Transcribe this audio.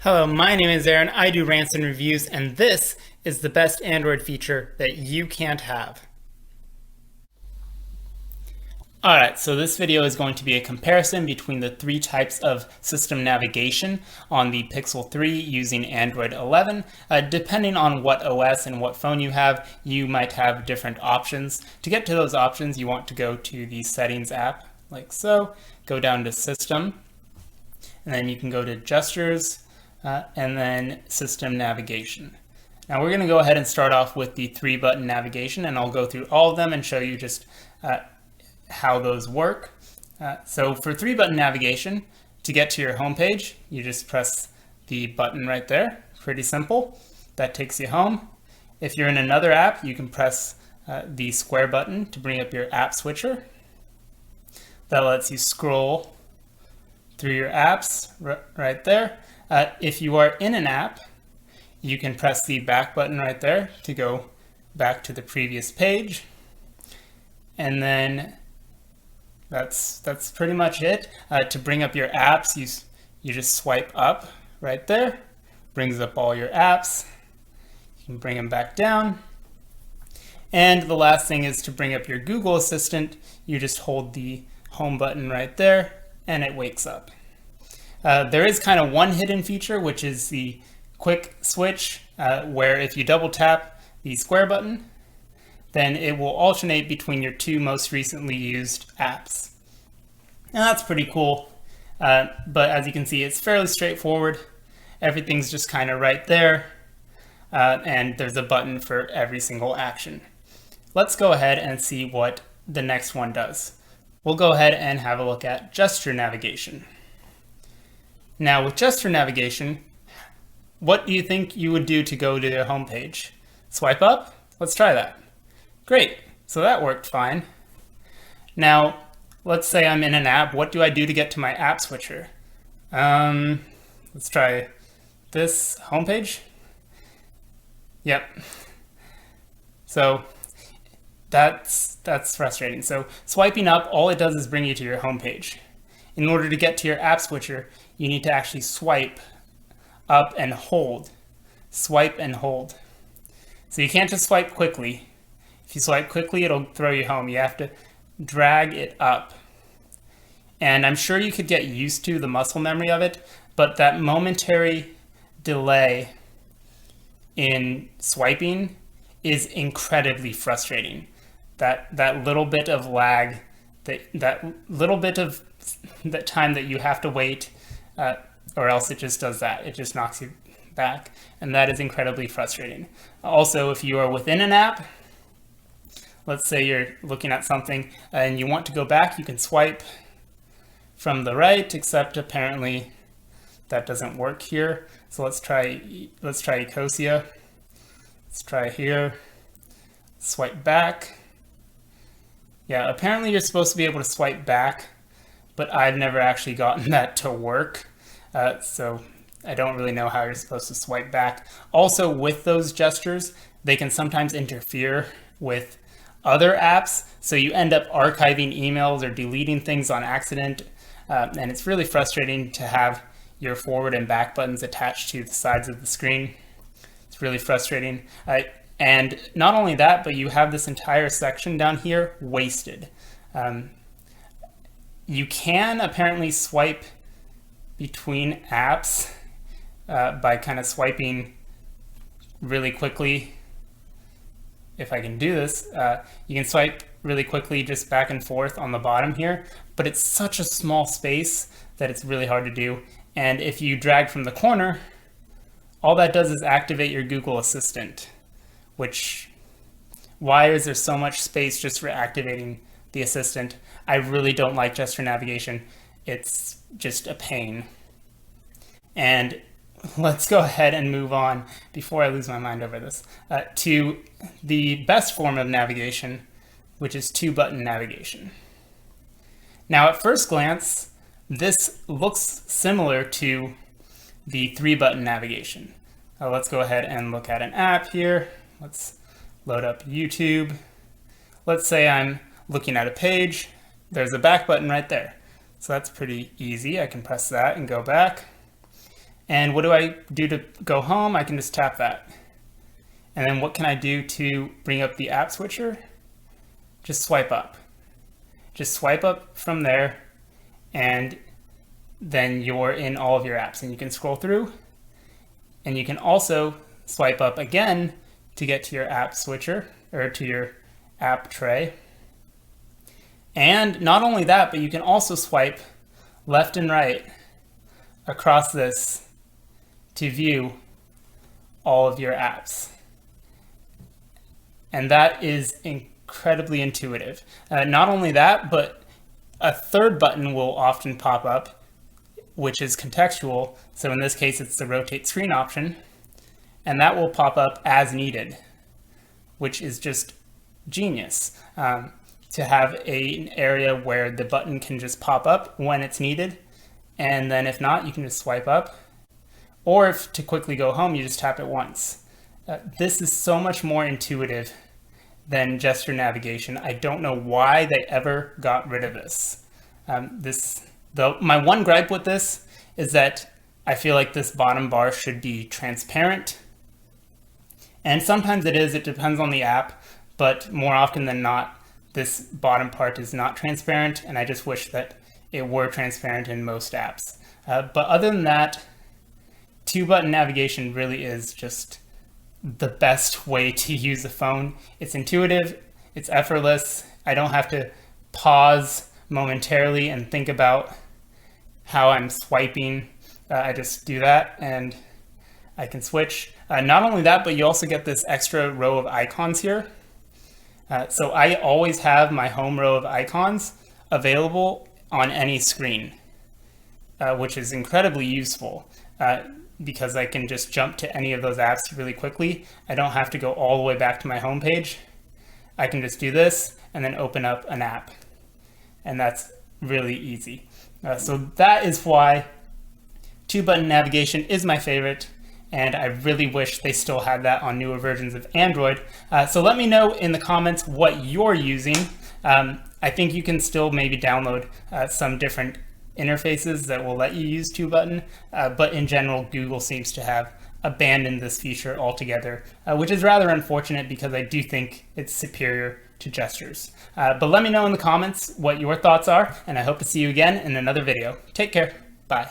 Hello, my name is Aaron. I do rants and reviews, and this is the best Android feature that you can't have. Alright, so this video is going to be a comparison between the three types of system navigation on the Pixel 3 using Android 11. Depending on what OS and what phone you have, you might have different options. To get to those options, you want to go to the Settings app, like so, go down to System, and then you can go to Gestures, and then System Navigation. Now we're going to go ahead and start off with the 3-button navigation, and I'll go through all of them and show you just how those work. So for 3-button navigation, to get to your home page, you just press the button right there. Pretty simple. That takes you home. If you're in another app, you can press the square button to bring up your app switcher. That lets you scroll through your apps right there. If you are in an app, you can press the back button right there to go back to the previous page. And then that's pretty much it. To bring up your apps, you just swipe up right there. Brings up all your apps. You can bring them back down. And the last thing is to bring up your Google Assistant. You just hold the home button right there and it wakes up. There is kind of one hidden feature, which is the quick switch, where if you double tap the square button, then it will alternate between your two most recently used apps. And that's pretty cool, but as you can see, it's fairly straightforward. Everything's just kind of right there, and there's a button for every single action. Let's go ahead and see what the next one does. We'll go ahead and have a look at gesture navigation. Now with gesture navigation, what do you think you would do to go to their home page? Swipe up? Let's try that. Great, so that worked fine. Now, let's say I'm in an app. What do I do to get to my app switcher? Let's try this homepage. Yep. So that's frustrating. So swiping up, all it does is bring you to your homepage. In order to get to your app switcher, you need to actually swipe up and hold. Swipe and hold. So you can't just swipe quickly. If you swipe quickly, it'll throw you home. You have to drag it up. And I'm sure you could get used to the muscle memory of it, but that momentary delay in swiping is incredibly frustrating. That little bit of lag, that little bit of that time that you have to wait, or else it just does that. It just knocks you back, and that is incredibly frustrating. Also, if you are within an app, let's say you're looking at something and you want to go back, you can swipe from the right, except apparently that doesn't work here. So let's try Ecosia. Let's try here. Swipe back. Yeah, apparently you're supposed to be able to swipe back, but I've never actually gotten that to work. So I don't really know how you're supposed to swipe back. Also, with those gestures, they can sometimes interfere with other apps, so you end up archiving emails or deleting things on accident, and it's really frustrating to have your forward and back buttons attached to the sides of the screen. It's really frustrating. And not only that, but you have this entire section down here wasted. You can apparently swipe between apps by kind of swiping really quickly. If I can do this, you can swipe really quickly just back and forth on the bottom here, but it's such a small space that it's really hard to do. And if you drag from the corner, all that does is activate your Google Assistant, which, why is there so much space just for activating the assistant? I really don't like gesture navigation. It's just a pain. And let's go ahead and move on before I lose my mind over this to the best form of navigation, which is 2-button navigation. Now at first glance, this looks similar to the 3-button navigation. Let's go ahead and look at an app here. Let's load up YouTube. Let's say I'm looking at a page. There's a back button right there. So that's pretty easy. I can press that and go back. And what do I do to go home? I can just tap that. And then what can I do to bring up the app switcher? Just swipe up. Just swipe up from there, and then you're in all of your apps, and you can scroll through, and you can also swipe up again to get to your app switcher or to your app tray. And not only that, but you can also swipe left and right across this to view all of your apps. And that is incredibly intuitive. Not only that, but a third button will often pop up, which is contextual. So in this case, it's the rotate screen option, and that will pop up as needed, which is just genius. To have an area where the button can just pop up when it's needed, and then if not, you can just swipe up. Or if to quickly go home, you just tap it once. This is so much more intuitive than gesture navigation. I don't know why they ever got rid of this. My one gripe with this is that I feel like this bottom bar should be transparent. And sometimes it is, it depends on the app, but more often than not, this bottom part is not transparent, and I just wish that it were transparent in most apps. But other than that, two-button navigation really is just the best way to use a phone. It's intuitive, it's effortless. I don't have to pause momentarily and think about how I'm swiping. I just do that and I can switch. Not only that, but you also get this extra row of icons here. So I always have my home row of icons available on any screen, which is incredibly useful because I can just jump to any of those apps really quickly. I don't have to go all the way back to my home page. I can just do this and then open up an app, and that's really easy. So that is why two-button navigation is my favorite, and I really wish they still had that on newer versions of Android. So let me know in the comments what you're using. I think you can still maybe download some different interfaces that will let you use two-button, but in general, Google seems to have abandoned this feature altogether, which is rather unfortunate because I do think it's superior to gestures. But let me know in the comments what your thoughts are, and I hope to see you again in another video. Take care. Bye.